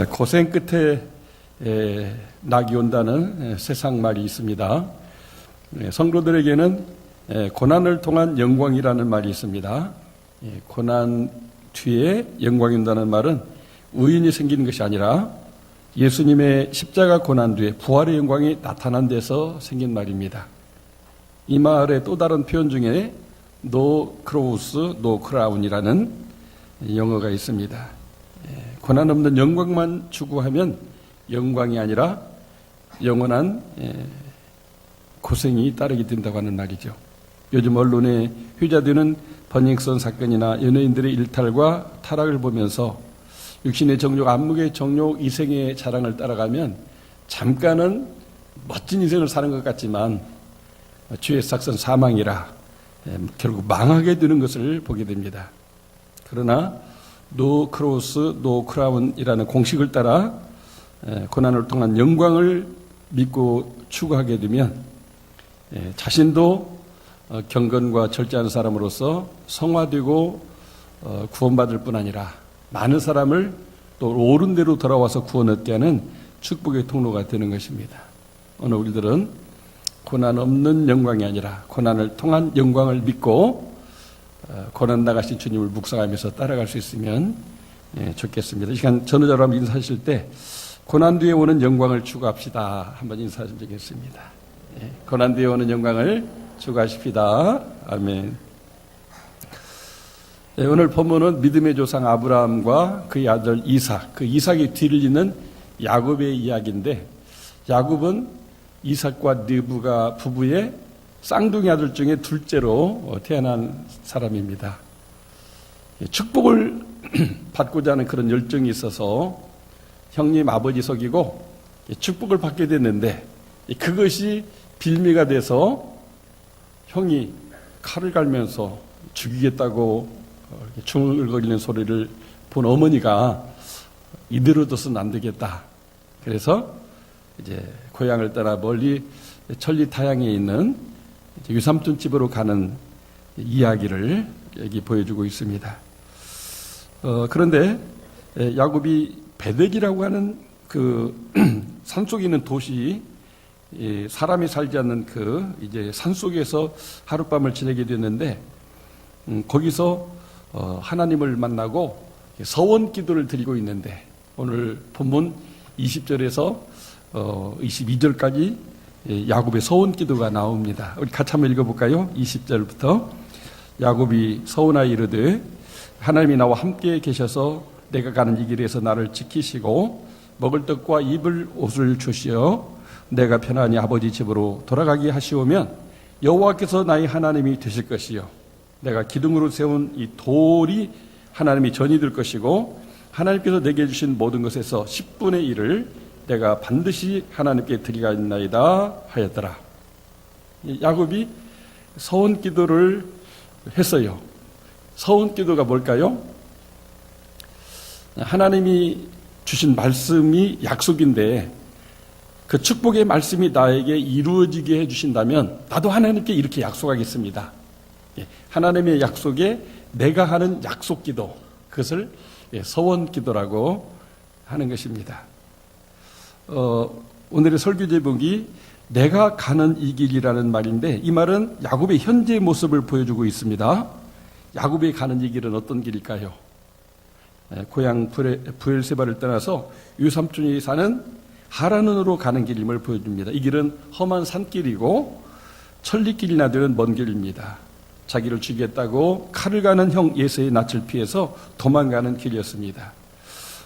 고생 끝에 낙이 온다는 세상 말이 있습니다. 성도들에게는 고난을 통한 영광이라는 말이 있습니다. 고난 뒤에 영광이 온다는 말은 우연히 생기는 것이 아니라 예수님의 십자가 고난 뒤에 부활의 영광이 나타난 데서 생긴 말입니다. 이 말의 또 다른 표현 중에 No cross, no crown이라는 영어가 있습니다. 고난 없는 영광만 추구하면 영광이 아니라 영원한 고생이 따르게 된다고 하는 말이죠. 요즘 언론에 회자되는 버닝썬 사건이나 연예인들의 일탈과 타락을 보면서 육신의 정욕, 안목의 정욕, 이생의 자랑을 따라가면 잠깐은 멋진 인생을 사는 것 같지만 죄의 삭선 사망이라 결국 망하게 되는 것을 보게 됩니다. 그러나 No cross, no crown이라는 공식을 따라 고난을 통한 영광을 믿고 추구하게 되면 자신도 경건과 절제하는 사람으로서 성화되고 구원받을 뿐 아니라 많은 사람을 또 옳은 대로 돌아와서 구원 얻게 하는 축복의 통로가 되는 것입니다. 오늘 우리들은 고난 없는 영광이 아니라 고난을 통한 영광을 믿고 고난 나가신 주님을 묵상하면서 따라갈 수 있으면 좋겠습니다. 이 시간 전우자로 한번 인사하실 때 고난 뒤에 오는 영광을 추구합시다. 한번 인사하시면 되겠습니다. 고난 뒤에 오는 영광을 추구하십시다. 아멘. 오늘 본문은 믿음의 조상 아브라함과 그의 아들 이삭, 그 이삭의 뒤를 잇는 야곱의 이야기인데, 야곱은 이삭과 르브가 부부의 쌍둥이 아들 중에 둘째로 태어난 사람입니다. 축복을 받고자 하는 그런 열정이 있어서 형님 아버지 속이고 축복을 받게 됐는데, 그것이 빌미가 돼서 형이 칼을 갈면서 죽이겠다고 중얼거리는 소리를 본 어머니가 이대로 둬서는 안 되겠다. 그래서 이제 고향을 떠나 멀리 천리타양에 있는 유삼촌 집으로 가는 이야기를 여기 보여주고 있습니다. 그런데 야곱이 베덱이라고 하는 그 산속에 있는 도시, 사람이 살지 않는 그 이제 산속에서 하룻밤을 지내게 됐는데, 거기서 하나님을 만나고 서원 기도를 드리고 있는데, 오늘 본문 20절에서 22절까지 야곱의 서원 기도가 나옵니다. 우리 같이 한번 읽어볼까요? 20절부터 야곱이 서원하여 이르되 하나님이 나와 함께 계셔서 내가 가는 이 길에서 나를 지키시고 먹을 떡과 입을 옷을 주시어 내가 편안히 아버지 집으로 돌아가게 하시오면 여호와께서 나의 하나님이 되실 것이요 내가 기둥으로 세운 이 돌이 하나님이 전이 될 것이고 하나님께서 내게 주신 모든 것에서 10분의 1을 내가 반드시 하나님께 드리겠나이다 하였더라. 야곱이 서원 기도를 했어요. 서원 기도가 뭘까요? 하나님이 주신 말씀이 약속인데 그 축복의 말씀이 나에게 이루어지게 해주신다면 나도 하나님께 이렇게 약속하겠습니다. 하나님의 약속에 내가 하는 약속 기도, 그것을 서원 기도라고 하는 것입니다. 오늘의 설교 제목이 내가 가는 이 길이라는 말인데, 이 말은 야곱의 현재 모습을 보여주고 있습니다. 야곱이 가는 이 길은 어떤 길일까요? 고향 브엘세바를 떠나서 유삼촌이 사는 하란으로 가는 길임을 보여줍니다. 이 길은 험한 산길이고 천리길이나 되는 먼 길입니다. 자기를 죽이겠다고 칼을 가는 형 예세의 낯을 피해서 도망가는 길이었습니다.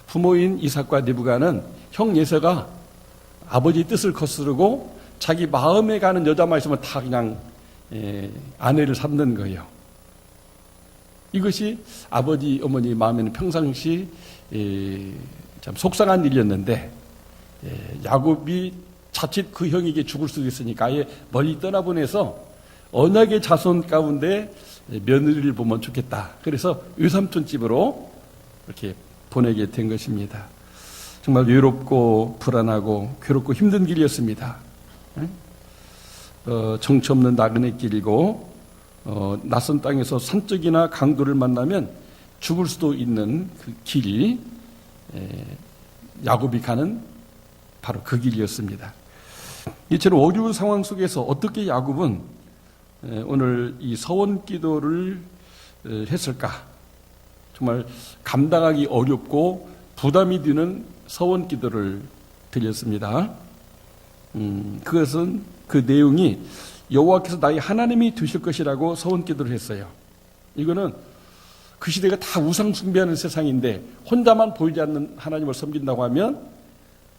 부모인 이삭과 르브가는 형 예세가 아버지 뜻을 거스르고 자기 마음에 가는 여자만 있으면 다 그냥 아내를 삼는 거예요. 이것이 아버지 어머니 마음에는 평상시 참 속상한 일이었는데, 야곱이 자칫 그 형에게 죽을 수도 있으니까 아예 멀리 떠나보내서 언약의 자손 가운데 며느리를 보면 좋겠다. 그래서 유삼촌 집으로 이렇게 보내게 된 것입니다. 정말 외롭고 불안하고 괴롭고 힘든 길이었습니다. 정처 없는 나그네 길이고 낯선 땅에서 산적이나 강도를 만나면 죽을 수도 있는 그 길이 야곱이 가는 바로 그 길이었습니다. 이처럼 어려운 상황 속에서 어떻게 야곱은 오늘 이 서원 기도를 했을까? 정말 감당하기 어렵고 부담이 되는 서원 기도를 드렸습니다. 그것은 그 내용이 여호와께서 나의 하나님이 되실 것이라고 서원 기도를 했어요. 이거는 그 시대가 다 우상 숭배하는 세상인데 혼자만 보이지 않는 하나님을 섬긴다고 하면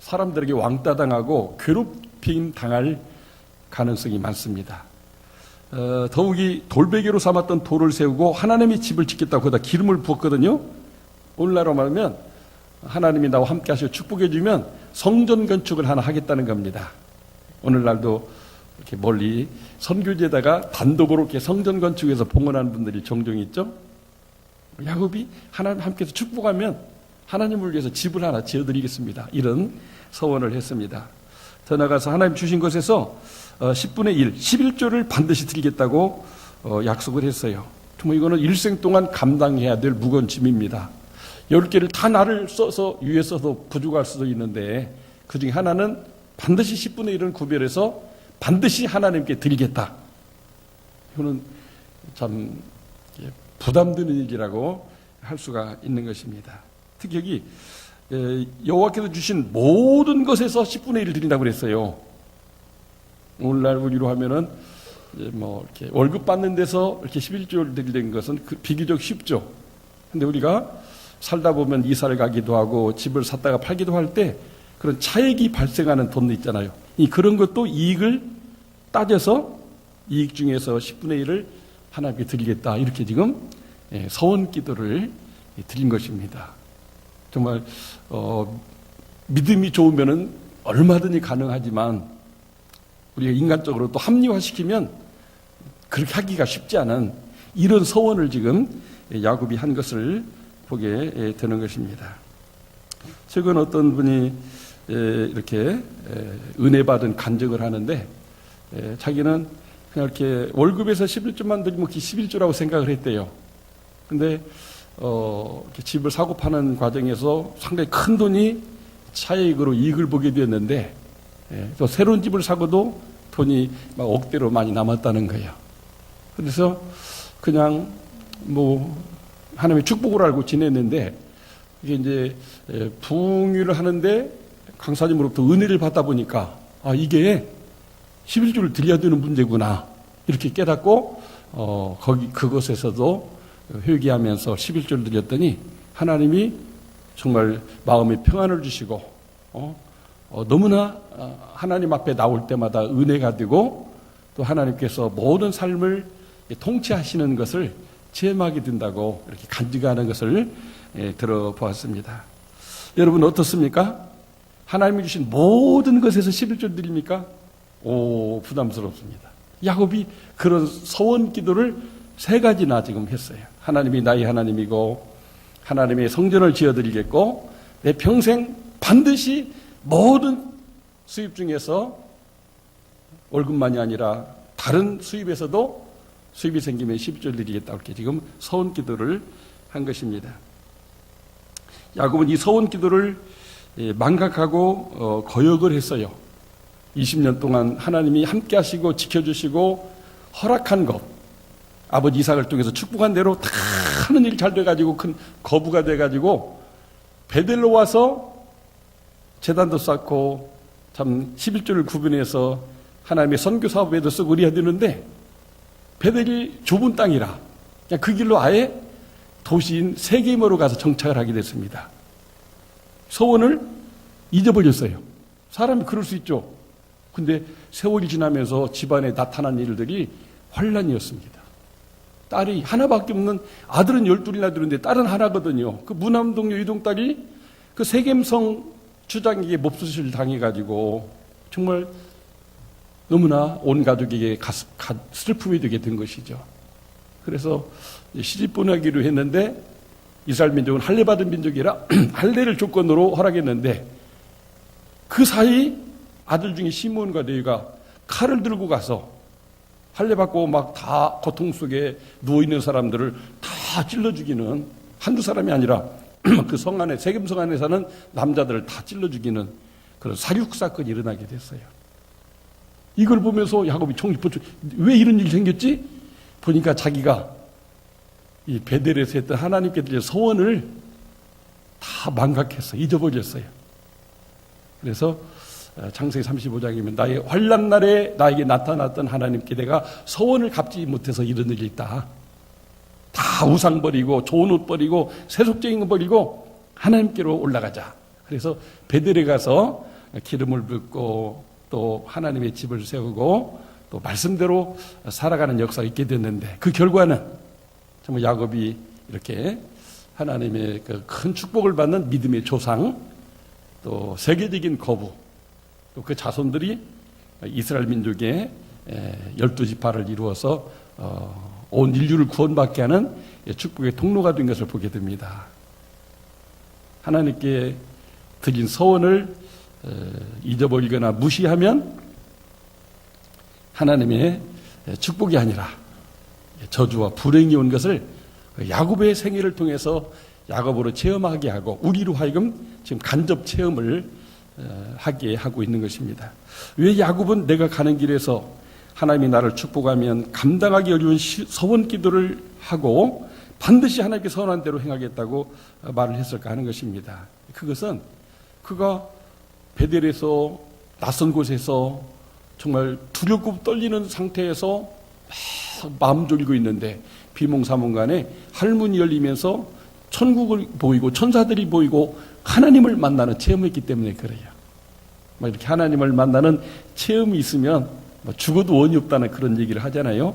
사람들에게 왕따 당하고 괴롭힘 당할 가능성이 많습니다. 더욱이 돌베개로 삼았던 돌을 세우고 하나님이 집을 짓겠다고 거기다 기름을 부었거든요. 오늘날로 말하면 하나님이 나와 함께 하시고 축복해 주면 성전 건축을 하나 하겠다는 겁니다. 오늘날도 이렇게 멀리 선교지에다가 단독으로 이렇게 성전 건축해서 봉헌하는 분들이 종종 있죠. 야곱이 하나님 함께해서 축복하면 하나님을 위해서 집을 하나 지어드리겠습니다. 이런 서원을 했습니다. 더 나아가서 하나님 주신 것에서 10분의 1, 11조를 반드시 드리겠다고 약속을 했어요. 정말 이거는 일생 동안 감당해야 될 무거운 짐입니다. 10개를 다 나를 써서 위에 써도 부족할 수도 있는데 그 중에 하나는 반드시 10분의 1은 구별해서 반드시 하나님께 드리겠다. 이거는 참 부담되는 일이라고 할 수가 있는 것입니다. 특히 여기 여호와께서 주신 모든 것에서 10분의 1을 드린다고 그랬어요. 오늘날 우리로 하면은 뭐 이렇게 월급 받는 데서 이렇게 11조를 드리는 것은 비교적 쉽죠. 근데 우리가 살다 보면 이사를 가기도 하고 집을 샀다가 팔기도 할 때 그런 차익이 발생하는 돈도 있잖아요. 그런 것도 이익을 따져서 이익 중에서 10분의 1을 하나님께 드리겠다. 이렇게 지금 서원 기도를 드린 것입니다. 정말 믿음이 좋으면은 얼마든지 가능하지만 우리가 인간적으로 또 합리화시키면 그렇게 하기가 쉽지 않은 이런 서원을 지금 야곱이 한 것을 보게 되는 것입니다. 최근 어떤 분이 이렇게 은혜 받은 간증을 하는데 자기는 그냥 이렇게 월급에서 11조만 드리면 11조라고 생각을 했대요. 근데 이렇게 집을 사고 파는 과정에서 상당히 큰 돈이 차익으로 이익을 보게 되었는데 또 새로운 집을 사고도 돈이 막 억대로 많이 남았다는 거예요. 그래서 그냥 뭐 하나님의 축복을 알고 지냈는데 이게 이제 부흥회를 하는데 강사님으로부터 은혜를 받다 보니까 이게 11조를 드려야 되는 문제구나 이렇게 깨닫고 그것에서도 회개하면서 11조를 드렸더니 하나님이 정말 마음에 평안을 주시고 너무나 하나님 앞에 나올 때마다 은혜가 되고 또 하나님께서 모든 삶을 통치하시는 것을 체험하게 된다고 이렇게 간증하는 것을 들어보았습니다. 여러분 어떻습니까? 하나님이 주신 모든 것에서 11조 드립니까? 부담스럽습니다. 야곱이 그런 서원 기도를 3가지나 지금 했어요. 하나님이 나의 하나님이고 하나님의 성전을 지어드리겠고 내 평생 반드시 모든 수입 중에서 월급만이 아니라 다른 수입에서도 수입이 생기면 12조를 드리겠다 이렇게 지금 서원 기도를 한 것입니다. 야곱은 이 서원 기도를 망각하고 거역을 했어요. 20년 동안 하나님이 함께 하시고 지켜주시고 허락한 것 아버지 이삭을 통해서 축복한 대로 다 하는 일이 잘 돼가지고 큰 거부가 돼가지고 베델로 와서 제단도 쌓고 참 11조를 구분해서 하나님의 선교 사업에도 쓰고 그래야 되는데 베델이 좁은 땅이라 그냥 그 길로 아예 도시인 세겜으로 가서 정착을 하게 됐습니다. 서원을 잊어버렸어요. 사람이 그럴 수 있죠. 근데 세월이 지나면서 집안에 나타난 일들이 환란이었습니다. 딸이 하나밖에 없는 아들은 12이나 되는데 딸은 하나거든요. 그 무남동 여의동 딸이 그 세겜성 주장에게 몹쓸을 당해가지고 정말 너무나 온 가족에게 슬픔이 되게 된 것이죠. 그래서 시집 보내기로 했는데 이스라엘 민족은 할례 받은 민족이라 할례를 조건으로 허락했는데 그 사이 아들 중에 시므온과 레위가 칼을 들고 가서 할례 받고 막 다 고통 속에 누워있는 사람들을 다 찔러 죽이는 한두 사람이 아니라 그 성 안에, 세겜성 안에 사는 남자들을 다 찔러 죽이는 그런 사륙 사건이 일어나게 됐어요. 이걸 보면서 야곱이 왜 이런 일이 생겼지? 보니까 자기가 이 베델에서 했던 하나님께 드린 서원을 다 망각했어. 잊어버렸어요. 그래서 창세기 35장이면 나의 환난 날에 나에게 나타났던 하나님께 내가 서원을 갚지 못해서 이런 일이 있다. 다 우상 버리고 좋은 옷 버리고 세속적인 거 버리고 하나님께로 올라가자. 그래서 베델에 가서 기름을 붓고 또 하나님의 집을 세우고 또 말씀대로 살아가는 역사가 있게 됐는데, 그 결과는 정말 야곱이 이렇게 하나님의 그 큰 축복을 받는 믿음의 조상, 또 세계적인 거부, 또 그 자손들이 이스라엘 민족의 12지파를 이루어서 온 인류를 구원받게 하는 축복의 통로가 된 것을 보게 됩니다. 하나님께 드린 서원을 잊어버리거나 무시하면 하나님의 축복이 아니라 저주와 불행이 온 것을 야곱의 생애를 통해서 야곱으로 체험하게 하고 우리로 하여금 지금 간접 체험을 하게 하고 있는 것입니다. 왜 야곱은 내가 가는 길에서 하나님이 나를 축복하면 감당하기 어려운 서원 기도를 하고 반드시 하나님께 선한 대로 행하겠다고 말을 했을까 하는 것입니다. 그것은 그가 베델에서 낯선 곳에서 정말 두렵고 떨리는 상태에서 마음 졸이고 있는데 비몽사몽간에 할문이 열리면서 천국을 보이고 천사들이 보이고 하나님을 만나는 체험을 했기 때문에 그래요. 이렇게 하나님을 만나는 체험이 있으면 죽어도 원이 없다는 그런 얘기를 하잖아요.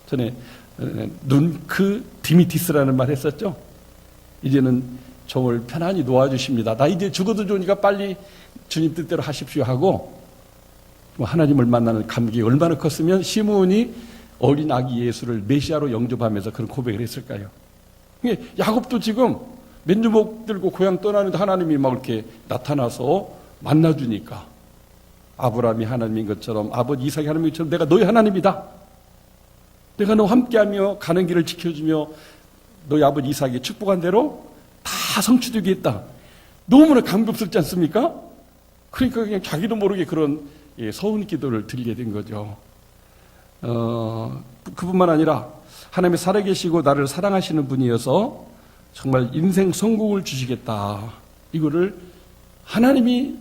전에 눈크 디미티스라는 말 했었죠. 이제는 종을 편안히 놓아주십니다. 나 이제 죽어도 좋으니까 빨리 주님 뜻대로 하십시오 하고 하나님을 만나는 감격이 얼마나 컸으면 시므온이 어린 아기 예수를 메시아로 영접하면서 그런 고백을 했을까요? 야곱도 지금 맨주먹 들고 고향 떠나는데 하나님이 막 이렇게 나타나서 만나주니까 아브라함이 하나님인 것처럼 아버지 이삭이 하나님인 것처럼 내가 너희 하나님이다. 내가 너와 함께하며 가는 길을 지켜주며 너희 아버지 이삭이 축복한 대로 다 성취되게 했다. 너무나 감격스럽지 않습니까? 그러니까 그냥 자기도 모르게 그런 서운 기도를 드리게 된 거죠. 그뿐만 아니라 하나님이 살아계시고 나를 사랑하시는 분이어서 정말 인생 성공을 주시겠다. 이거를 하나님이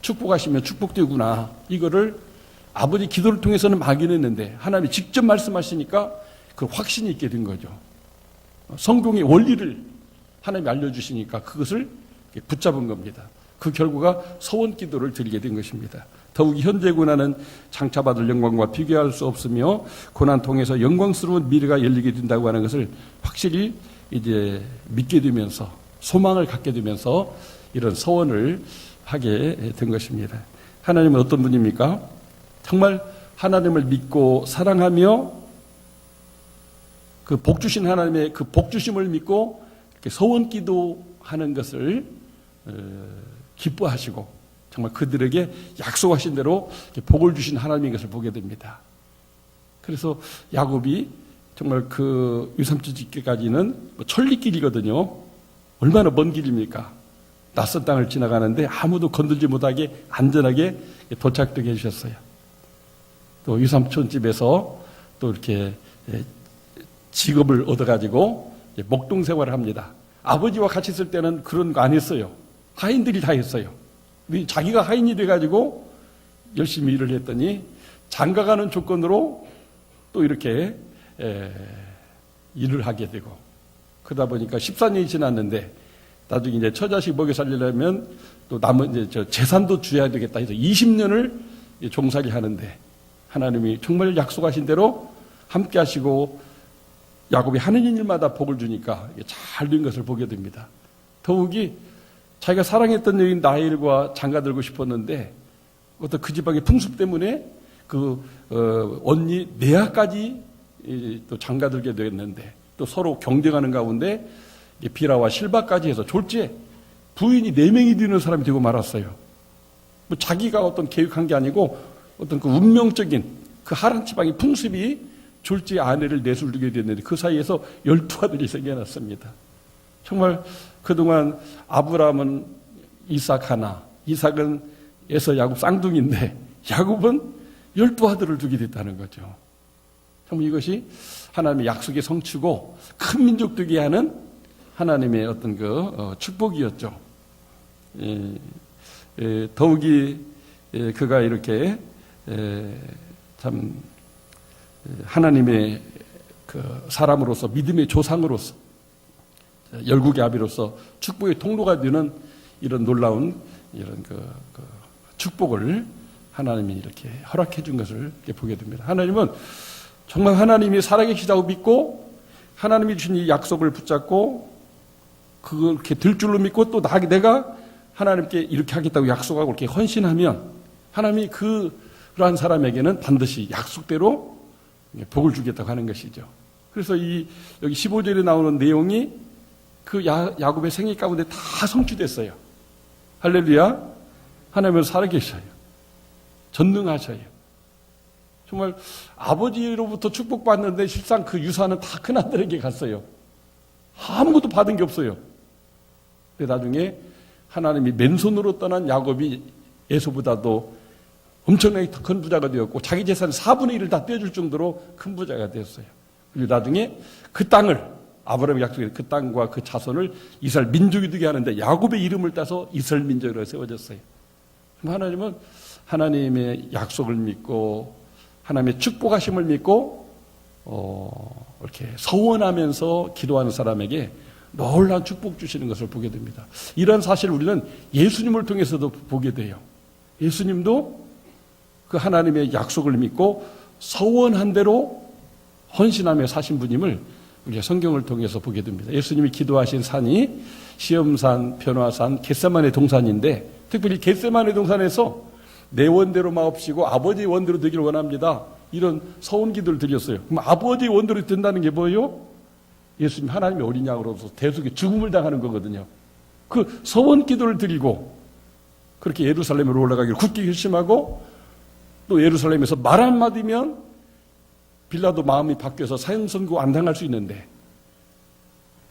축복하시면 축복되구나. 이거를 아버지 기도를 통해서는 막연했는데 하나님이 직접 말씀하시니까 그 확신이 있게 된 거죠. 성공의 원리를 하나님이 알려주시니까 그것을 붙잡은 겁니다. 그 결과가 서원 기도를 드리게 된 것입니다. 더욱이 현재 고난은 장차받을 영광과 비교할 수 없으며 고난 통해서 영광스러운 미래가 열리게 된다고 하는 것을 확실히 이제 믿게 되면서 소망을 갖게 되면서 이런 서원을 하게 된 것입니다. 하나님은 어떤 분입니까? 정말 하나님을 믿고 사랑하며 그 복 주신 하나님의 그 복 주심을 믿고 서원 기도하는 것을 기뻐하시고 정말 그들에게 약속하신 대로 복을 주신 하나님인 것을 보게 됩니다. 그래서 야곱이 정말 그 유삼촌 집까지는 천리길이거든요. 얼마나 먼 길입니까? 낯선 땅을 지나가는데 아무도 건들지 못하게 안전하게 도착되게 해주셨어요. 또 유삼촌 집에서 또 이렇게 직업을 얻어가지고 목동 생활을 합니다. 아버지와 같이 있을 때는 그런 거 안 했어요. 하인들이 다 했어요. 자기가 하인이 돼가지고 열심히 일을 했더니 장가가는 조건으로 또 이렇게 일을 하게 되고 그러다 보니까 14년이 지났는데 나중에 이제 처자식 먹여 살리려면 또 남은 이제 재산도 줘야 되겠다 해서 20년을 종살이 하는데 하나님이 정말 약속하신 대로 함께 하시고 야곱이 하는 일마다 복을 주니까 잘 된 것을 보게 됩니다. 더욱이 자기가 사랑했던 여인 라헬과 장가들고 싶었는데 어떤 그 지방의 풍습 때문에 그 언니 레아까지 또 장가들게 됐는데 또 서로 경쟁하는 가운데 비라와 실바까지 해서 졸지에 부인이 4명이 되는 사람이 되고 말았어요. 뭐 자기가 어떤 계획한 게 아니고 어떤 그 운명적인 그 하란 지방의 풍습이 졸지에 아내를 내술르게 됐는데 그 사이에서 12아들이 생겨났습니다. 정말 그동안 아브라함은 이삭 하나, 이삭은 에서 야곱 쌍둥이인데 야곱은 12아들을 두게 됐다는 거죠. 정말 이것이 하나님의 약속의 성취고 큰 민족 되게 하는 하나님의 어떤 축복이었죠. 더욱이 그가 이렇게 참 하나님의 사람으로서 믿음의 조상으로서 열국의 아비로서 축복의 통로가 되는 이런 놀라운 이런 축복을 하나님이 이렇게 허락해 준 것을 이렇게 보게 됩니다. 하나님은 정말 하나님이 살아계시다고 믿고 하나님이 주신 이 약속을 붙잡고 그걸 이렇게 들 줄로 믿고 또 내가 하나님께 이렇게 하겠다고 약속하고 이렇게 헌신하면 하나님이 그러한 사람에게는 반드시 약속대로 복을 주겠다고 하는 것이죠. 그래서 여기 15절에 나오는 내용이 그 야곱의 생애 가운데 다 성취됐어요. 할렐루야. 하나님은 살아계셔요. 전능하셔요. 정말 아버지로부터 축복받는데 실상 그 유산은 다 큰아들에게 갔어요. 아무것도 받은 게 없어요. 나중에 하나님이 맨손으로 떠난 야곱이 에서보다도 엄청나게 더 큰 부자가 되었고 자기 재산의 4분의 1을 다 떼줄 정도로 큰 부자가 되었어요. 그리고 나중에 그 땅을 아브라함이 약속한 그 땅과 그 자손을 이스라엘 민족이 되게 하는데 야곱의 이름을 따서 이스라엘 민족으로 세워졌어요. 하나님은 하나님의 약속을 믿고 하나님의 축복하심을 믿고 이렇게 서원하면서 기도하는 사람에게 놀라운 축복 주시는 것을 보게 됩니다. 이런 사실을 우리는 예수님을 통해서도 보게 돼요. 예수님도 그 하나님의 약속을 믿고 서원한 대로 헌신하며 사신 분임을 우리가 성경을 통해서 보게 됩니다. 예수님이 기도하신 산이 시험산, 변화산, 겟세마네 동산인데 특별히 겟세마네 동산에서 내 원대로 마옵시고 아버지의 원대로 되기를 원합니다. 이런 서원 기도를 드렸어요. 그럼 아버지의 원대로 된다는 게 뭐예요? 예수님 하나님의 어린 양으로서 대속의 죽음을 당하는 거거든요. 그 서원 기도를 드리고 그렇게 예루살렘으로 올라가기를 굳게 결심하고 또 예루살렘에서 말 한마디면 빌라도 마음이 바뀌어서 사형선고 안 당할 수 있는데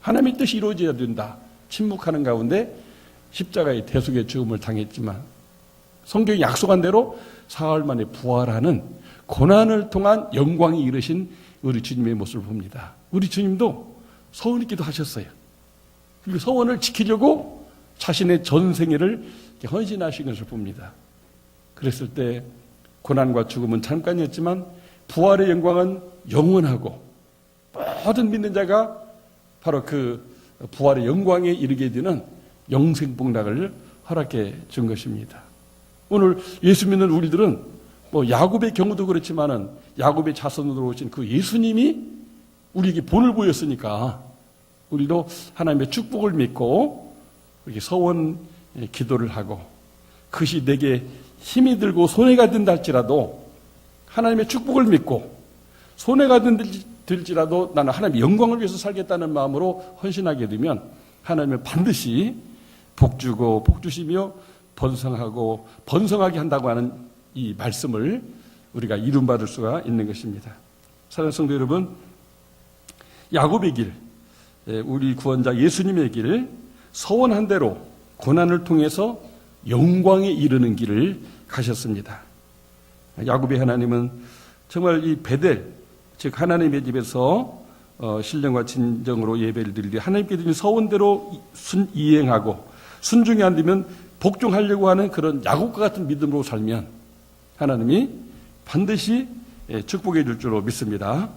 하나님의 뜻이 이루어져야 된다. 침묵하는 가운데 십자가의 대속의 죽음을 당했지만 성경이 약속한 대로 사흘 만에 부활하는 고난을 통한 영광이 이르신 우리 주님의 모습을 봅니다. 우리 주님도 서원 있기도 하셨어요. 그리고 서원을 지키려고 자신의 전생애를 헌신하신 것을 봅니다. 그랬을 때 고난과 죽음은 잠깐이었지만 부활의 영광은 영원하고 모든 믿는 자가 바로 그 부활의 영광에 이르게 되는 영생복락을 허락해 준 것입니다. 오늘 예수 믿는 우리들은 뭐 야곱의 경우도 그렇지만은 야곱의 자손으로 오신 그 예수님이 우리에게 본을 보였으니까 우리도 하나님의 축복을 믿고 이렇게 서원 기도를 하고 그것이 내게 힘이 들고 손해가 된다 할지라도 하나님의 축복을 믿고 손해가 들지라도 나는 하나님의 영광을 위해서 살겠다는 마음으로 헌신하게 되면 하나님은 반드시 복 주고 복 주시며 번성하고 번성하게 한다고 하는 이 말씀을 우리가 이룸받을 수가 있는 것입니다. 사랑하는 성도 여러분, 야곱의 길, 우리 구원자 예수님의 길, 서원한 대로 고난을 통해서 영광에 이르는 길을 가셨습니다. 야곱의 하나님은 정말 이 베델, 즉 하나님의 집에서 신령과 진정으로 예배를 드리되 하나님께 드린 서원대로 이행하고 순종이 안 되면 복종하려고 하는 그런 야곱과 같은 믿음으로 살면 하나님이 반드시 축복해 줄 줄로 믿습니다.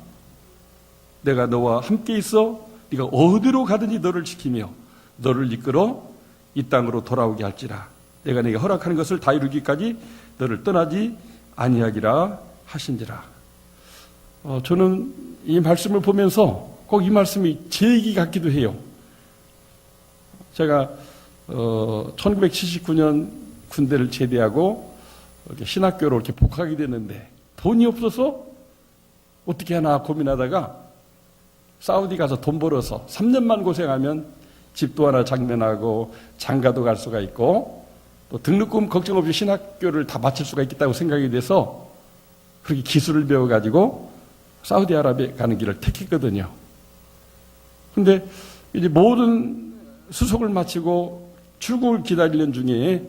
내가 너와 함께 있어 네가 어디로 가든지 너를 지키며 너를 이끌어 이 땅으로 돌아오게 할지라. 내가 네게 허락하는 것을 다 이루기까지 너를 떠나지 아니하기라 하신지라. 저는 이 말씀을 보면서 꼭 이 말씀이 제 얘기 같기도 해요. 제가 1979년 군대를 제대하고 이렇게 신학교로 이렇게 복학하게 됐는데 돈이 없어서 어떻게 하나 고민하다가 사우디 가서 돈 벌어서 3년만 고생하면 집도 하나 장만하고 장가도 갈 수가 있고 또 등록금 걱정 없이 신학교를 다 마칠 수가 있겠다고 생각이 돼서 그렇게 기술을 배워가지고 사우디아라비아 가는 길을 택했거든요. 근데 이제 모든 수속을 마치고 출국을 기다리는 중에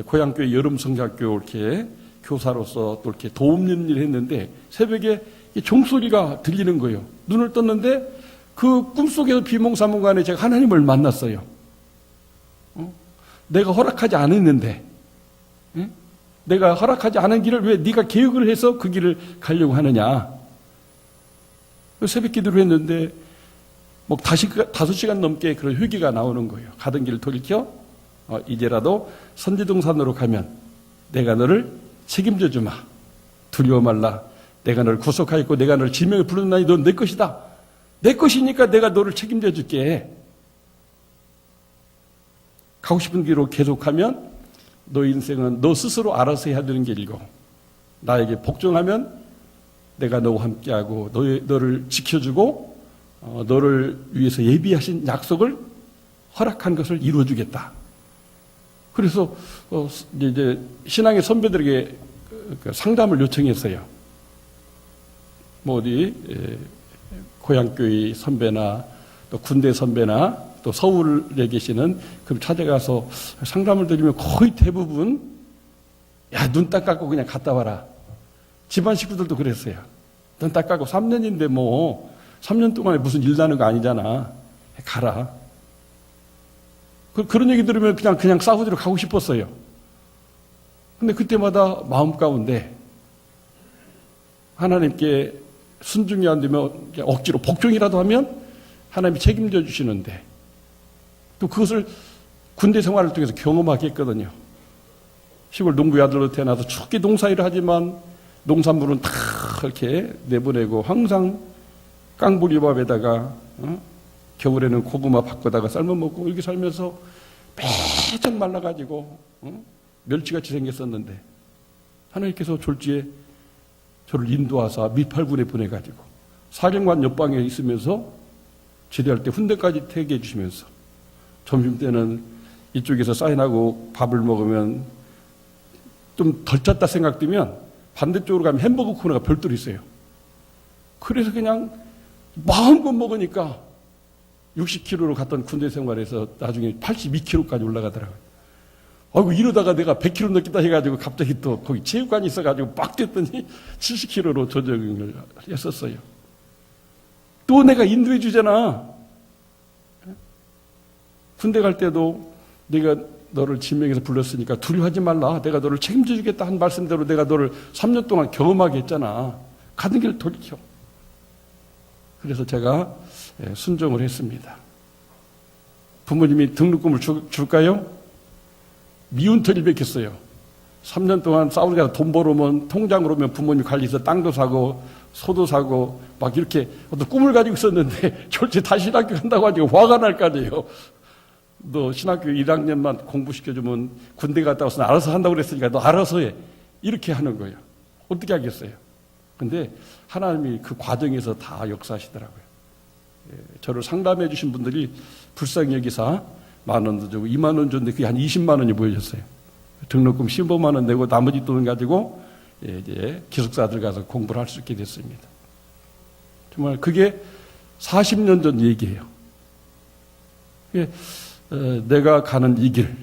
고향교회 여름성경학교 이렇게 교사로서 또 이렇게 도움는 일을 했는데 새벽에 종소리가 들리는 거예요. 눈을 떴는데 그 꿈속에서 비몽사몽간에 제가 하나님을 만났어요. 내가 허락하지 않았는데, 내가 허락하지 않은 길을 왜 네가 계획을 해서 그 길을 가려고 하느냐. 새벽 기도를 했는데 뭐 5시간 넘게 그런 회개가 나오는 거예요. 가던 길을 돌이켜 이제라도 선지동산으로 가면 내가 너를 책임져 주마. 두려워 말라. 내가 너를 구속하였고 내가 너를 지명에 부르나니 넌 내 것이다. 내 것이니까 내가 너를 책임져 줄게. 가고 싶은 길로 계속하면 너 인생은 너 스스로 알아서 해야 되는 길이고 나에게 복종하면 내가 너와 함께하고 너를 지켜주고 너를 위해서 예비하신 약속을 허락한 것을 이루어주겠다. 그래서 이제 신앙의 선배들에게 상담을 요청했어요. 뭐 어디 고향교회 선배나 또 군대 선배나 또 서울에 계시는 그럼 찾아가서 상담을 드리면 거의 대부분 야, 눈 딱 감고 그냥 갔다 와라. 집안 식구들도 그랬어요. 눈 딱 감고 3년인데 뭐 3년 동안에 무슨 일 나는 거 아니잖아. 가라. 그런 얘기 들으면 그냥 사우디로 가고 싶었어요. 근데 그때마다 마음 가운데 하나님께 순종이 안 되면 억지로 복종이라도 하면 하나님이 책임져 주시는데 또 그것을 군대 생활을 통해서 경험하게 했거든요. 시골 농부의 아들로 태어나서 춥게 농사일을 하지만 농산물은 다 이렇게 내보내고 항상 깡부리밥에다가 겨울에는 고구마 바꿔다가 삶아 먹고 이렇게 살면서 빼쩍 말라가지고 멸치같이 생겼었는데 하나님께서 졸지에 저를 인도하사 미팔군에 보내가지고 사령관 옆방에 있으면서 제대할 때 훈대까지 태게 해주시면서 점심때는 이쪽에서 사인하고 밥을 먹으면 좀 덜 찼다 생각되면 반대쪽으로 가면 햄버거 코너가 별도로 있어요. 그래서 그냥 마음껏 먹으니까 60kg로 갔던 군대 생활에서 나중에 82kg까지 올라가더라고요. 아이고 이러다가 내가 100kg 넘겠다 해가지고 갑자기 또 거기 체육관이 있어가지고 막 뛰었더니 70kg로 조정을 했었어요. 또 내가 인도해 주잖아. 군대 갈 때도 내가 너를 지명해서 불렀으니까 두려워하지 말라. 내가 너를 책임져 주겠다 한 말씀대로 내가 너를 3년 동안 경험하게 했잖아. 가는 길 돌이켜. 그래서 제가 순종을 했습니다. 부모님이 등록금을 줄까요? 미운 털이 bek혔어요. 3년 동안 사우디 가서 돈 벌어오면 통장으로 오면 부모님 관리해서 땅도 사고 소도 사고 막 이렇게 어떤 꿈을 가지고 있었는데 졸지 다시 신학교 간다고 하니까 화가 날 거 아니에요. 너 신학교 1학년만 공부시켜주면 군대 갔다 와서 알아서 한다고 그랬으니까 너 알아서 해. 이렇게 하는 거예요. 어떻게 하겠어요? 근데 하나님이 그 과정에서 다 역사하시더라고요. 저를 상담해 주신 분들이 불쌍히 여기사 10,000원도 주고 20,000원 줬는데 그게 한 20만 원이 모여졌어요. 등록금 15만 원 내고 나머지 돈 가지고 이제 기숙사들 가서 공부를 할 수 있게 됐습니다. 정말 그게 40년 전 얘기예요. 내가 가는 이 길,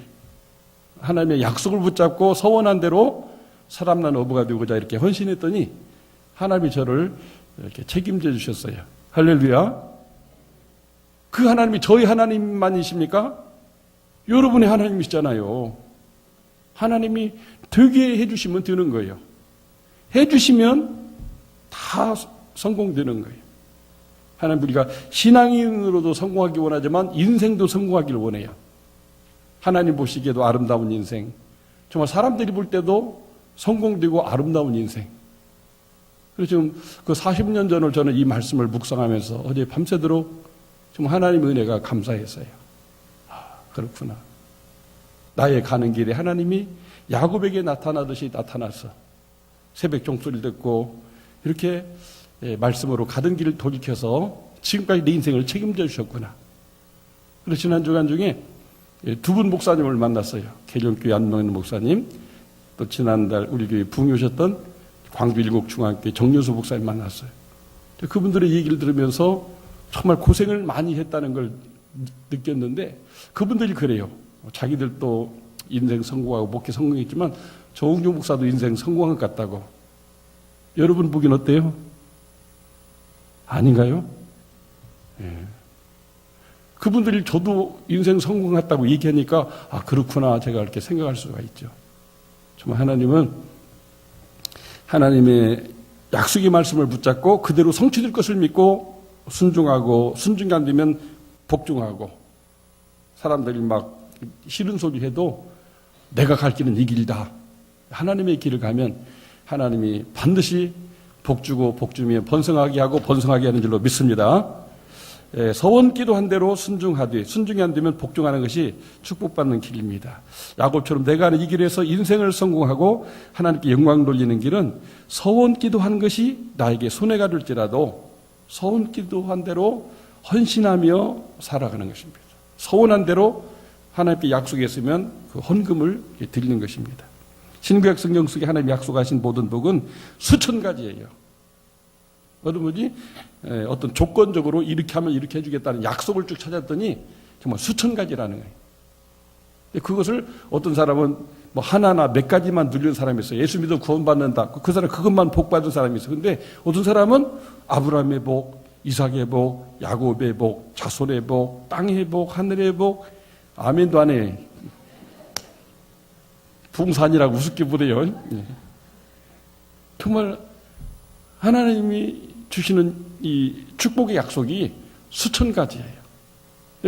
하나님의 약속을 붙잡고 서원한 대로 사람난 어부가 되고자 이렇게 헌신했더니 하나님이 저를 이렇게 책임져 주셨어요. 할렐루야. 그 하나님이 저희 하나님만이십니까? 여러분의 하나님이시잖아요. 하나님이 되게 해주시면 되는 거예요. 해주시면 다 성공되는 거예요. 하나님 우리가 신앙인으로도 성공하기 원하지만 인생도 성공하기를 원해요. 하나님 보시기에도 아름다운 인생, 정말 사람들이 볼 때도 성공되고 아름다운 인생. 그래서 지금 그 40년 전을 저는 이 말씀을 묵상하면서 어제 밤새도록 좀 하나님의 은혜가 감사했어요. 그렇구나. 나의 가는 길에 하나님이 야곱에게 나타나듯이 나타나서 새벽 종소리를 듣고 이렇게 말씀으로 가던 길을 돌이켜서 지금까지 내 인생을 책임져 주셨구나. 그래서 지난 주간 중에 두 분 목사님을 만났어요. 계룡교회 안명인 목사님, 또 지난달 우리 교회 부흥오셨던 광주 일곡중앙교회 정여수 목사님 만났어요. 그분들의 얘기를 들으면서 정말 고생을 많이 했다는 걸 느꼈는데 그분들이 그래요. 자기들도 인생 성공하고 목회 성공했지만 조홍조 목사도 인생 성공한 것 같다고. 여러분 보긴 어때요? 아닌가요? 예. 그분들이 저도 인생 성공했다고 얘기하니까 그렇구나 제가 이렇게 생각할 수가 있죠. 정말 하나님은 하나님의 약속의 말씀을 붙잡고 그대로 성취될 것을 믿고 순종하고 순종이 안 되면 복종하고 사람들이 막 싫은 소리 해도 내가 갈 길은 이 길이다. 하나님의 길을 가면 하나님이 반드시 복주고 복주면 번성하게 하고 번성하게 하는 줄로 믿습니다. 서원 기도한 대로 순종하되 순종이 안 되면 복종하는 것이 축복받는 길입니다. 야곱처럼 내가 하는 이 길에서 인생을 성공하고 하나님께 영광 돌리는 길은 서원 기도한 것이 나에게 손해가 될지라도 서원 기도한 대로 헌신하며 살아가는 것입니다. 서원한 대로 하나님께 약속했으면 그 헌금을 드리는 것입니다. 신구약 성경 속에 하나님 약속하신 모든 복은 수천 가지예요. 어떤 조건적으로 이렇게 하면 이렇게 해주겠다는 약속을 쭉 찾았더니 정말 수천 가지라는 거예요. 그것을 어떤 사람은 뭐 하나나 몇 가지만 누리는 사람이 있어요. 예수 믿어 구원받는다. 그 사람 그것만 복 받은 사람이 있어요. 근데 어떤 사람은 아브라함의 복, 이삭의 복, 야곱의 복, 자손의 복, 땅의 복, 하늘의 복, 아멘도 안 해. 붕산이라고 우습게 보래요. 정말 하나님이 주시는 이 축복의 약속이 수천 가지예요.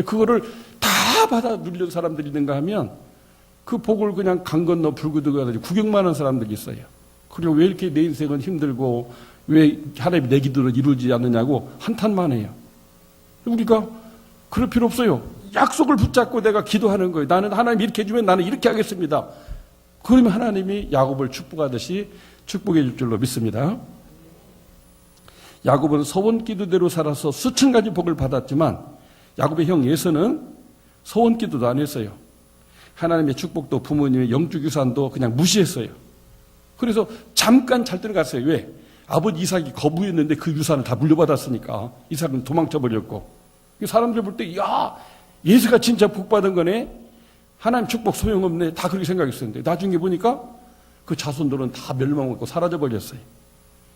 그거를 다 받아 누리는 사람들이 있는가 하면 그 복을 그냥 강 건너 불 건너 구경만 하는 사람들이 있어요. 그리고 왜 이렇게 내 인생은 힘들고 왜 하나님이 내 기도를 이루지 않느냐고 한탄만 해요. 우리가 그럴 필요 없어요. 약속을 붙잡고 내가 기도하는 거예요. 나는 하나님 이렇게 해주면 나는 이렇게 하겠습니다. 그러면 하나님이 야곱을 축복하듯이 축복해 줄 줄로 믿습니다. 야곱은 서원 기도대로 살아서 수천 가지 복을 받았지만 야곱의 형 에서는 서원 기도도 안 했어요. 하나님의 축복도 부모님의 영적 유산도 그냥 무시했어요. 그래서 잠깐 잘 들어갔어요. 왜? 아버지 이삭이 거부했는데 그 유산을 다 물려받았으니까. 이삭은 도망쳐 버렸고. 사람들 볼 때 예수가 진짜 복 받은 거네. 하나님 축복 소용없네. 다 그렇게 생각했었는데 나중에 보니까 그 자손들은 다 멸망하고 사라져 버렸어요.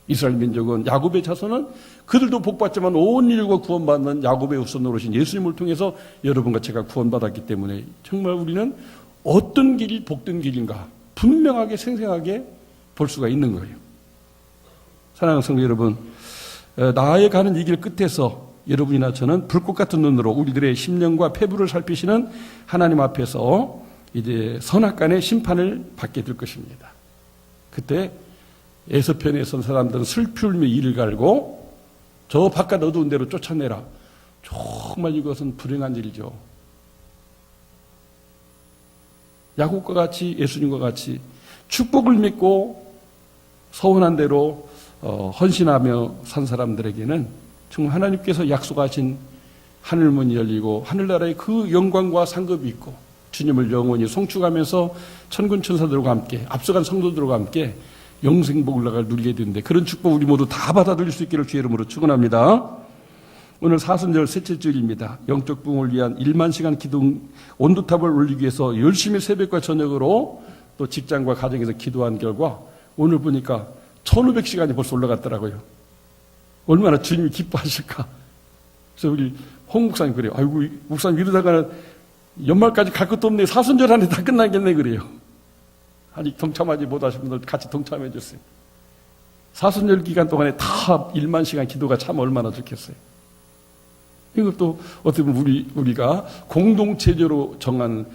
이스라엘 민족은 야곱의 자손은 그들도 복받지만 온 인류가 구원받는 야곱의 후손으로 오신 예수님을 통해서 여러분과 제가 구원받았기 때문에 정말 우리는 어떤 길이 복된 길인가 분명하게 생생하게 볼 수가 있는 거예요. 사랑하는 성도 여러분, 나의 가는 이 길 끝에서 여러분이나 저는 불꽃 같은 눈으로 우리들의 심령과 폐부를 살피시는 하나님 앞에서 이제 선악간의 심판을 받게 될 것입니다. 그때 에서편에 선 사람들은 슬피 울며 이를 갈고 저 바깥 어두운 데로 쫓아내라. 정말 이것은 불행한 일이죠. 야곱과 같이 예수님과 같이 축복을 믿고 서원한 대로 헌신하며 산 사람들에게는 정말 하나님께서 약속하신 하늘문이 열리고 하늘나라의 그 영광과 상급이 있고 주님을 영원히 송축하면서 천군 천사들과 함께 앞서간 성도들과 함께 영생복을 누리게 되는데 그런 축복 우리 모두 다 받아들일 수 있기를 주의 이름으로 축원합니다. 오늘 사순절 셋째 주일입니다. 영적 부흥을 위한 1만 시간 기도 온도탑을 올리기 위해서 열심히 새벽과 저녁으로 또 직장과 가정에서 기도한 결과 오늘 보니까 1500시간이 벌써 올라갔더라고요. 얼마나 주님이 기뻐하실까. 그래서 우리 홍 목사님 그래요. 아이고 목사님 이러다가는 연말까지 갈 것도 없네. 사순절 안에 다 끝나겠네 그래요. 아직 동참하지 못하신 분들 같이 동참해 주세요. 사순절 기간 동안에 다 1만 시간 기도가 참 얼마나 좋겠어요. 이것도 어떻게 보면 우리가 공동체제로 정한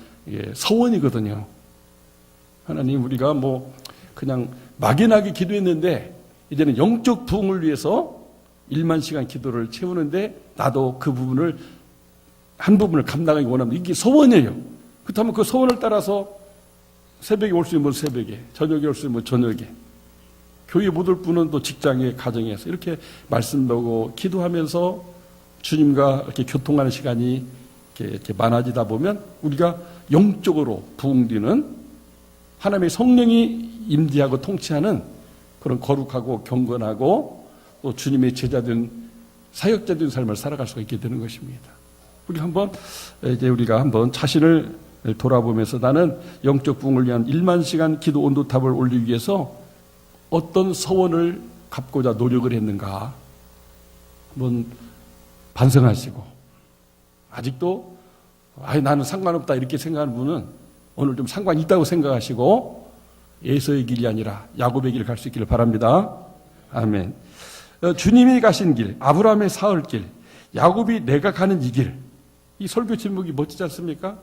서원이거든요. 하나님 우리가 뭐 그냥 막연하게 기도했는데 이제는 영적 부흥을 위해서 1만 시간 기도를 채우는데 나도 그 부분을 한 부분을 감당하기 원합니다. 이게 소원이에요. 그렇다면 그 소원을 따라서 새벽에 올 수 있으면 새벽에, 저녁에 올 수 있으면 저녁에, 교회 못 올 분은 또 직장에, 가정에서 이렇게 말씀 보고 기도하면서 주님과 이렇게 교통하는 시간이 이렇게 많아지다 보면 우리가 영적으로 부흥되는 하나님의 성령이 임재하고 통치하는 그런 거룩하고 경건하고 또 주님의 제자된 사역자된 삶을 살아갈 수가 있게 되는 것입니다. 우리 우리가 한번 자신을 돌아보면서 나는 영적 부흥을 위한 1만 시간 기도 온도탑을 올리기 위해서 어떤 서원을 갚고자 노력을 했는가 한번 반성하시고, 아직도 나는 상관없다 이렇게 생각하는 분은 오늘 좀 상관이 있다고 생각하시고 에서의 길이 아니라 야곱의 길을 갈 수 있기를 바랍니다. 아멘. 주님이 가신 길, 아브라함의 사흘 길, 야곱이 내가 가는 이 길, 이 설교 제목이 멋지지 않습니까?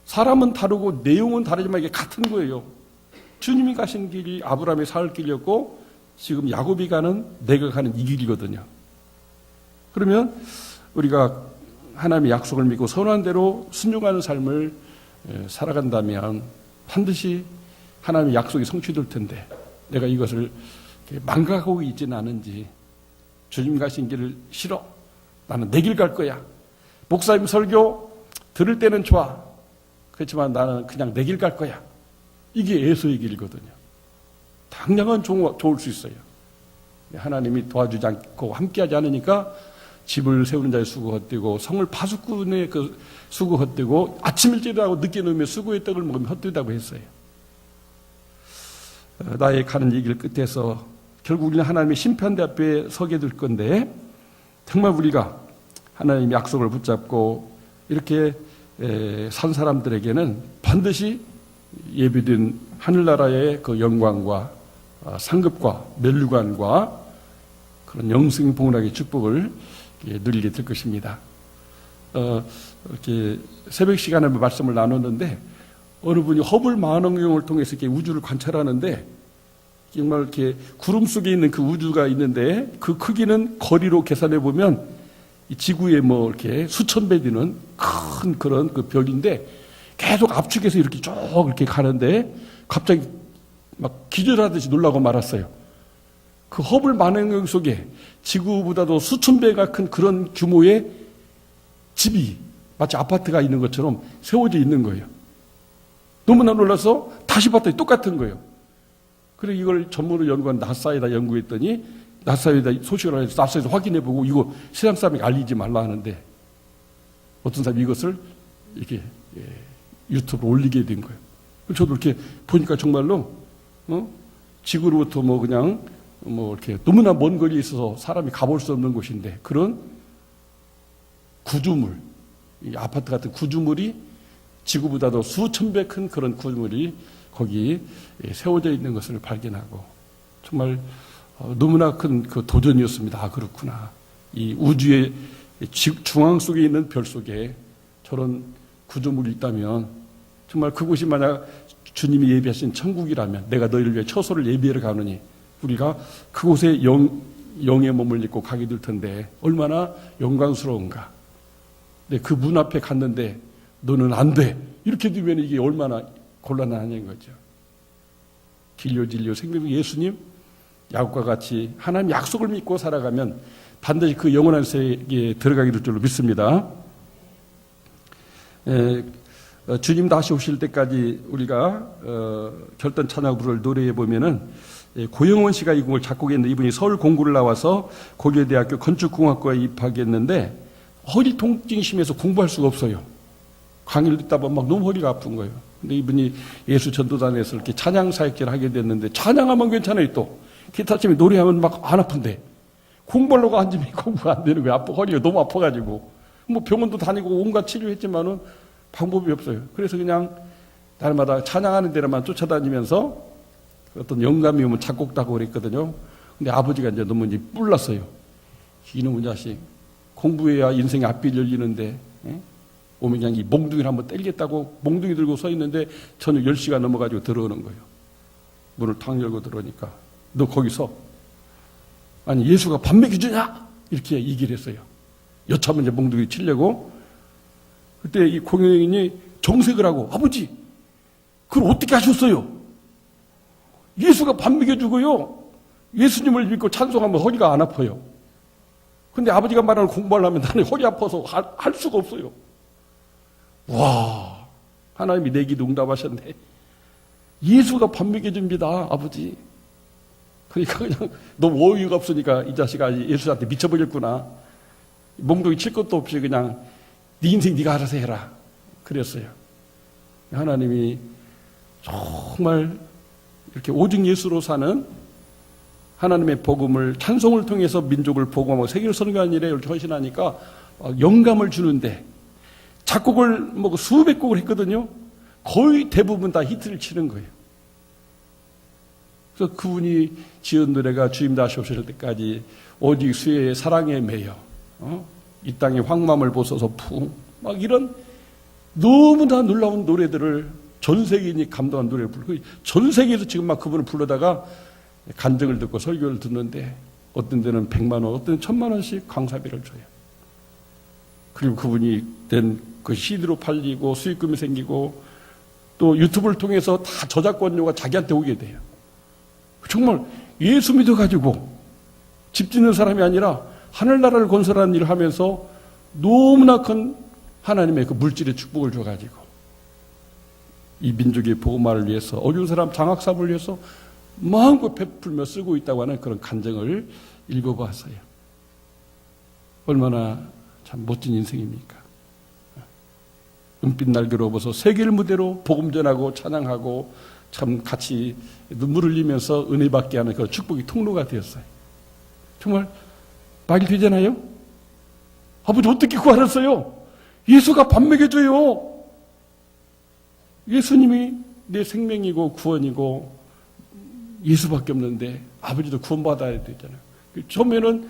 사람은 다르고 내용은 다르지만 이게 같은 거예요. 주님이 가신 길이 아브라함의 사흘 길이었고 지금 야곱이 가는, 내가 가는 이 길이거든요. 그러면 우리가 하나님의 약속을 믿고 선한 대로 순종하는 삶을 살아간다면 반드시 하나님의 약속이 성취될 텐데, 내가 이것을 망각하고 있지는 않은지, 주님 가신 길을 싫어, 나는 내 길 갈 거야, 목사님 설교 들을 때는 좋아, 그렇지만 나는 그냥 내 길 갈 거야, 이게 에서의 길이거든요. 당장은 좋을 수 있어요. 하나님이 도와주지 않고 함께하지 않으니까 집을 세우는 자의 수고 헛되고 성을 파수꾼의 그 수고 헛되고 아침 일찍 일어나고 늦게 누우며 수고의 떡을 먹으면 헛되다고 했어요. 나의 가는 이 길 끝에서 결국 우리는 하나님의 심판대 앞에 서게 될 건데, 정말 우리가 하나님의 약속을 붙잡고 이렇게 산 사람들에게는 반드시 예비된 하늘나라의 그 영광과 상급과 멸류관과 그런 영생복락의 축복을 누리게 될 것입니다. 이렇게 새벽 시간에 말씀을 나눴는데, 어느 분이 허블 망원경을 통해서 이렇게 우주를 관찰하는데, 정말 이렇게 구름 속에 있는 그 우주가 있는데, 그 크기는 거리로 계산해 보면 이 지구에 이렇게 수천 배 되는 큰 그런 그 벽인데, 계속 압축해서 이렇게 쭉 이렇게 가는데 갑자기 막 기절하듯이 놀라고 말았어요. 그 허블 망원경 속에 지구보다도 수천 배가 큰 그런 규모의 집이 마치 아파트가 있는 것처럼 세워져 있는 거예요. 너무나 놀라서 다시 봤더니 똑같은 거예요. 그래서 이걸 전문으로 연구한 나사에다 연구했더니, 나사에다 소식을 해서 나사에서 확인해보고 이거 세상 사람에게 알리지 말라 하는데, 어떤 사람이 이것을 이렇게 유튜브로 올리게 된 거예요. 저도 이렇게 보니까 정말로 지구로부터 그냥 이렇게 너무나 먼 거리에 있어서 사람이 가볼 수 없는 곳인데, 그런 구조물, 이 아파트 같은 구조물이 지구보다도 수천 배 큰 그런 구조물이 거기 세워져 있는 것을 발견하고, 정말 너무나 큰 그 도전이었습니다. 아, 그렇구나. 이 우주의 중앙 속에 있는 별 속에 저런 구조물이 있다면, 정말 그곳이 만약 주님이 예비하신 천국이라면, 내가 너희를 위해 처소를 예비하러 가느니 우리가 그곳에 영의 몸을 입고 가게 될 텐데 얼마나 영광스러운가. 근데 그 문 앞에 갔는데 너는 안 돼, 이렇게 되면 이게 얼마나 곤란하냐는 거죠. 길요 진리요 생명 예수님, 야곱과 같이 하나님 약속을 믿고 살아가면 반드시 그 영원한 세계에 들어가게 될 줄로 믿습니다. 주님 다시 오실 때까지 우리가 결단 찬양 부를 노래해 보면은, 고영원 씨가 이 곡을 작곡했는데, 이분이 서울 공고를 나와서 고려대학교 건축공학과에 입학했는데 허리 통증이 심해서 공부할 수가 없어요. 강의를 듣다 보면 막 너무 허리가 아픈 거예요. 근데 이분이 예수 전도단에서 이렇게 찬양 사역제를 하게 됐는데, 찬양하면 괜찮아요. 또 기타 치면 노래하면 막 안 아픈데 공부하려고 앉으면 공부가 안 되는 거예요. 허리가 너무 아파가지고 병원도 다니고 온갖 치료했지만은 방법이 없어요. 그래서 그냥 날마다 찬양하는 데로만 쫓아다니면서 어떤 영감이 오면 작곡도 하고 그랬거든요. 근데 아버지가 이제 너무 뿔났어요. 이놈의 자식, 공부해야 인생의 앞이 열리는데, 오면 그냥 이 몽둥이를 한번 때리겠다고 몽둥이 들고 서 있는데 저녁 10시가 넘어가지고 들어오는 거예요. 문을 탁 열고 들어오니까, 너 거기서, 아니 예수가 밥 먹여주냐? 이렇게 얘기를 했어요. 여차하면 이제 몽둥이 치려고. 그때 이 공연인이 정색을 하고, 아버지, 그걸 어떻게 하셨어요? 예수가 밥 먹여주고요, 예수님을 믿고 찬송하면 허리가 안 아파요. 근데 아버지가 말하는 공부하려면 나는 허리 아파서 할 수가 없어요. 와, 하나님이 내 기도 응답하셨네. 예수가 밥 먹여줍니다, 아버지. 그러니까 그냥 너무 어이가 없으니까 이 자식아 예수한테 미쳐버렸구나. 몽둥이 칠 것도 없이 그냥 네 인생 네가 알아서 해라. 그랬어요. 하나님이 정말 이렇게 오직 예수로 사는 하나님의 복음을 찬송을 통해서 민족을 복음하고 세계를 선교하는 일에 이렇게 헌신하니까 영감을 주는데 작곡을 뭐 수백 곡을 했거든요. 거의 대부분 다 히트를 치는 거예요. 그래서 그분이 지은 노래가 주님 다시 오실 때까지 오직 수의 사랑에 매여 이 땅의 황망을 보소서 막 이런 너무나 놀라운 노래들을 전 세계인이 감동한 노래를 부르고 전 세계에서 지금 막 그분을 불러다가 간증을 듣고 설교를 듣는데 어떤 데는 100만 원, 어떤 데는 1000만 원씩 강사비를 줘요. 그리고 그분이 된 그 CD로 팔리고 수익금이 생기고 또 유튜브를 통해서 다 저작권료가 자기한테 오게 돼요. 정말 예수 믿어가지고 집 짓는 사람이 아니라 하늘나라를 건설하는 일을 하면서 너무나 큰 하나님의 그 물질의 축복을 줘가지고 이 민족의 복음화를 위해서 어려운 사람 장학사업을 위해서 마음껏 베풀며 쓰고 있다고 하는 그런 간증을 읽어보았어요. 얼마나 참 멋진 인생입니까? 은빛 날개로 벗어 세계를 무대로 복음 전하고 찬양하고 참 같이 눈물을 흘리면서 은혜 받게 하는 그 축복의 통로가 되었어요. 정말 말이 되잖아요? 아버지 어떻게 구하셨어요? 예수가 밥 먹여줘요. 예수님이 내 생명이고 구원이고 예수밖에 없는데 아버지도 구원받아야 되잖아요. 처음에는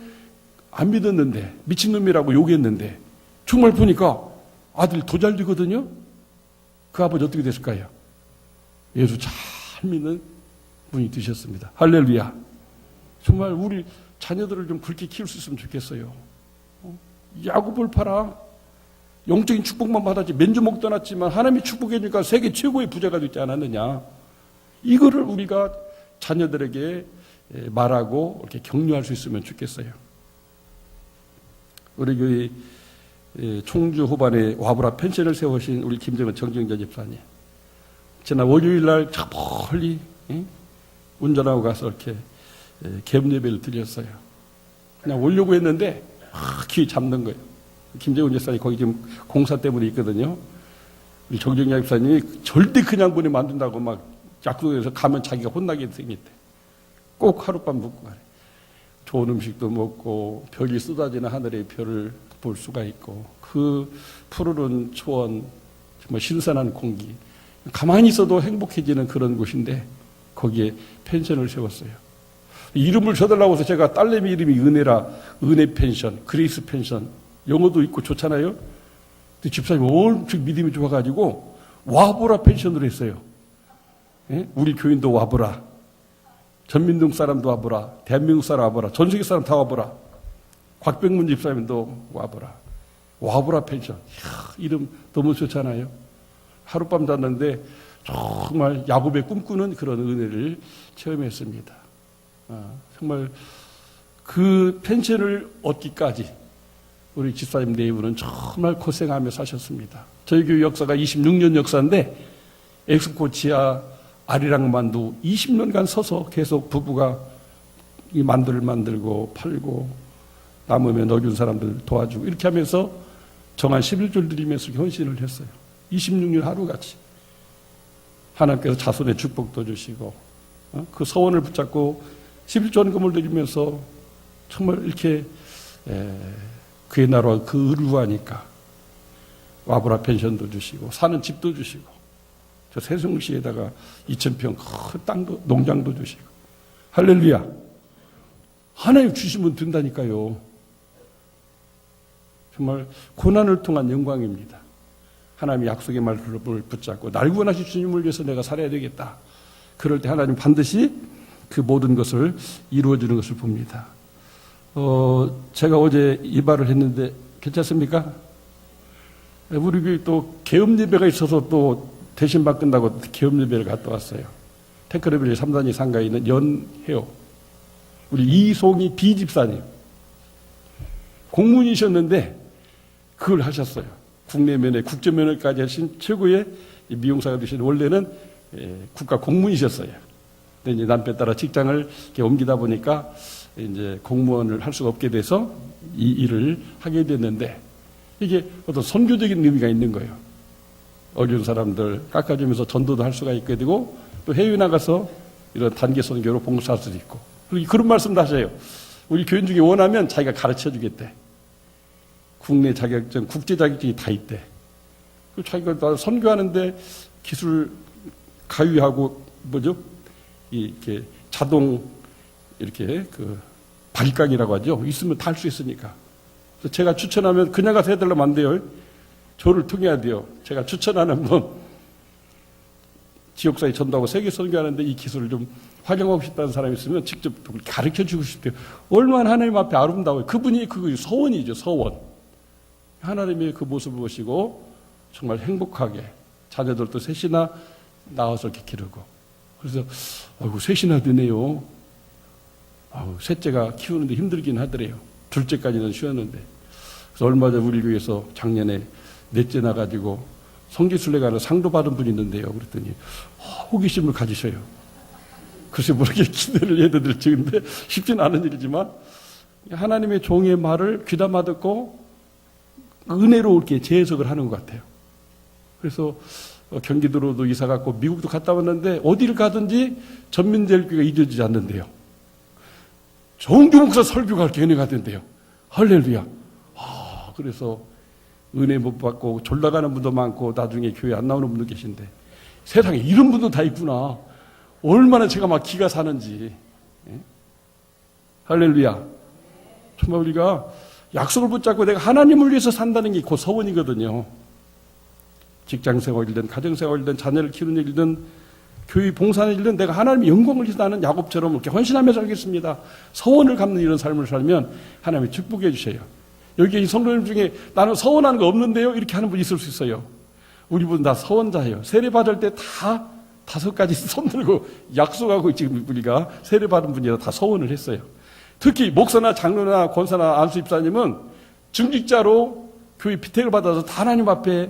안 믿었는데 미친놈이라고 욕했는데 정말 보니까 아들이 더 잘 되거든요. 그 아버지 어떻게 됐을까요? 예수 잘 믿는 분이 되셨습니다. 할렐루야. 정말 우리 자녀들을 좀 그렇게 키울 수 있으면 좋겠어요. 야곱을 팔아 영적인 축복만 받았지 맨주먹 떠났지만 하나님이 축복해주니까 세계 최고의 부자가 되지 않았느냐. 이거를 우리가 자녀들에게 말하고 이렇게 격려할 수 있으면 좋겠어요. 우리 교회 총주 후반에 와브라 펜션을 세우신 우리 김정은 정정자 집사님. 지난 월요일 날 저 멀리 운전하고 가서 이렇게 개업 예배를 드렸어요. 그냥 오려고 했는데 귀 잡는 거예요. 김정은 집사님 거기 지금 공사 때문에 있거든요. 우리 정정자 집사님이 절대 그냥 보내면 안 된다고 막 약속해서 가면 자기가 혼나게 생겼대. 꼭 하룻밤 묵고 가래. 좋은 음식도 먹고 별이 쏟아지는 하늘의 별을 볼 수가 있고 그 푸르른 초원 정말 신선한 공기 가만히 있어도 행복해지는 그런 곳인데 거기에 펜션을 세웠어요. 이름을 줘달라고 해서 제가 딸내미 이름이 은혜라 은혜 펜션, 그레이스 펜션 영어도 있고 좋잖아요. 근데 집사님이 엄청 믿음이 좋아가지고 와보라 펜션으로 했어요. 예? 우리 교인도 와보라, 전민동 사람도 와보라, 대한민국 사람 와보라, 전 세계 사람 다 와보라, 곽병문 집사님도 와보라. 와보라 펜션. 이야, 이름 너무 좋잖아요. 하룻밤 잤는데 정말 야곱의 꿈꾸는 그런 은혜를 체험했습니다. 정말 그 펜션을 얻기까지 우리 집사님 네 분은 정말 고생하며 사셨습니다. 저희 교회 역사가 26년 역사인데 엑스코 지하 아리랑 만두 20년간 서서 계속 부부가 이 만두를 만들고 팔고 남으면 어려운 사람들 도와주고 이렇게 하면서 정한 11조를 드리면서 헌신을 했어요. 26년 하루같이. 하나님께서 자손의 축복도 주시고 그 서원을 붙잡고 11조 헌금을 드리면서 정말 이렇게 그의 나라와 그 의를 구하니까 와브라 펜션도 주시고 사는 집도 주시고 저 세종시에다가 2000평 큰 땅도 농장도 주시고 할렐루야. 하나님 주시면 된다니까요. 정말 고난을 통한 영광입니다. 하나님의 약속의 말을 붙잡고 날 구원하신 주님을 위해서 내가 살아야 되겠다. 그럴 때 하나님 반드시 그 모든 것을 이루어주는 것을 봅니다. 제가 어제 이 말을 했는데 괜찮습니까? 우리 교회 또 개업 예배가 있어서 또 대신 받는다고 개업 예배를 갔다 왔어요. 테크레벨리 3단위 상가에 있는 연해요. 우리 이송이 비집사님. 공무원이셨는데 그걸 하셨어요. 국내면에 국제면허까지 하신 최고의 미용사가 되신 원래는 국가 공무원이셨어요. 근데 이제 남편 따라 직장을 이렇게 옮기다 보니까 이제 공무원을 할 수가 없게 돼서 이 일을 하게 됐는데 이게 어떤 선교적인 의미가 있는 거예요. 어려운 사람들 깎아주면서 전도도 할 수가 있게 되고, 또 해외 나가서 이런 단기 선교로 봉사할 수도 있고. 그리고 그런 말씀도 하셔요. 우리 교인 중에 원하면 자기가 가르쳐 주겠대. 국내 자격증, 국제 자격증이 다 있대. 그리고 자기가 다 선교하는데 기술 가위하고 이렇게 자동 이렇게 그 발각이라고 하죠. 있으면 다 할 수 있으니까. 그래서 제가 추천하면 그냥 가서 해달라면 안 돼요. 저를 통해야 돼요. 제가 추천하는 분, 지역사회 전도하고 세계 선교하는데 이 기술을 좀 활용하고 싶다는 사람이 있으면 직접 가르쳐 주고 싶대요. 얼마나 하나님 앞에 아름다워요. 그분이 그 서원이죠, 서원. 하나님의 그 모습을 보시고 정말 행복하게 자녀들도 셋이나 낳아서 이렇게 기르고. 그래서, 셋이나 되네요. 셋째가 키우는데 힘들긴 하더래요. 둘째까지는 쉬었는데. 그래서 얼마 전 우리 교회에서 작년에 넷째 나가지고 성지순례가는 상도 받은 분이 있는데요. 그랬더니 호기심을 가지셔요. 글쎄 모르게 기도를 해야 될지 근데 쉽지는 않은 일이지만 하나님의 종의 말을 귀담아 듣고 은혜로 이렇게 재해석을 하는 것 같아요. 그래서 경기도로도 이사 갔고 미국도 갔다 왔는데 어디를 가든지 전민제일교회가 잊어지지 않는데요. 정규 목사 설교가 이렇게 은혜가 된대요. 할렐루야. 그래서 은혜 못 받고 졸라가는 분도 많고 나중에 교회 안 나오는 분도 계신데 세상에 이런 분도 다 있구나. 얼마나 제가 막 기가 사는지. 예? 할렐루야. 정말 우리가 약속을 붙잡고 내가 하나님을 위해서 산다는 게 그 서원이거든요. 직장생활이든 가정생활이든 자녀를 키우는 일이든 교회 봉사하는 일이든 내가 하나님의 영광을 위해서 나는 야곱처럼 이렇게 헌신하며 살겠습니다. 서원을 갚는 이런 삶을 살면 하나님이 축복해 주셔요. 여기 이 성도님 중에 나는 서원하는 거 없는데요? 이렇게 하는 분 있을 수 있어요. 우리 분은 다 서원자예요. 세례 받을 때 다 5가지 손 들고 약속하고 지금 우리가 세례 받은 분이라 다 서원을 했어요. 특히 목사나 장로나 권사나 안수 집사님은 중직자로 교회 피택을 받아서 다 하나님 앞에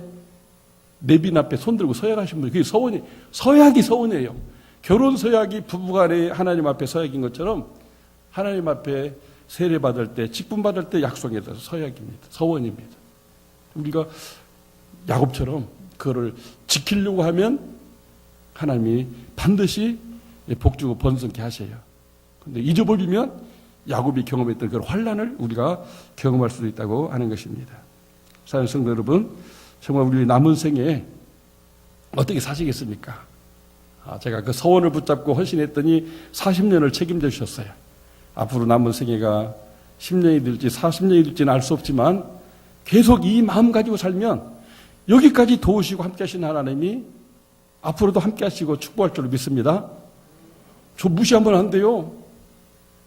내빈 앞에 손 들고 서약하신 분이 그게 서원이 서약이 서원이에요. 결혼 서약이 부부간에 하나님 앞에 서약인 것처럼 하나님 앞에 세례 받을 때, 직분 받을 때 약속에 대해서 서약입니다. 서원입니다. 우리가 야곱처럼 그거를 지키려고 하면 하나님이 반드시 복 주고 번성케 하셔요. 그런데 잊어버리면 야곱이 경험했던 그런 환난을 우리가 경험할 수도 있다고 하는 것입니다. 사랑하는 성도 여러분, 정말 우리 남은 생에 어떻게 사시겠습니까? 제가 그 서원을 붙잡고 헌신했더니 40년을 책임져 주셨어요. 앞으로 남은 생애가 10년이 될지 40년이 될지는 알 수 없지만 계속 이 마음 가지고 살면 여기까지 도우시고 함께 하신 하나님이 앞으로도 함께 하시고 축복할 줄 믿습니다. 저 무시하면 안 돼요.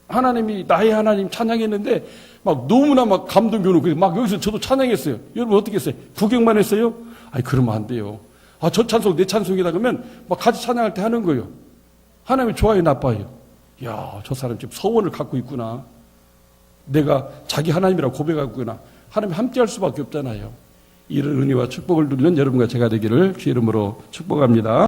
하나님이 나의 하나님 찬양했는데 막 너무나 막 감동이 오고 막 여기서 저도 찬양했어요. 여러분 어떻게 했어요? 구경만 했어요? 아니 그러면 안 돼요. 저 찬송 내 찬송이다 그러면 막 같이 찬양할 때 하는 거예요. 하나님이 좋아요 나빠요? 야, 저 사람 지금 서원을 갖고 있구나. 내가 자기 하나님이라고 고백하고 있구나. 하나님이 함께 할 수밖에 없잖아요. 이런 은혜와 축복을 누리는 여러분과 제가 되기를 주의 이름으로 축복합니다.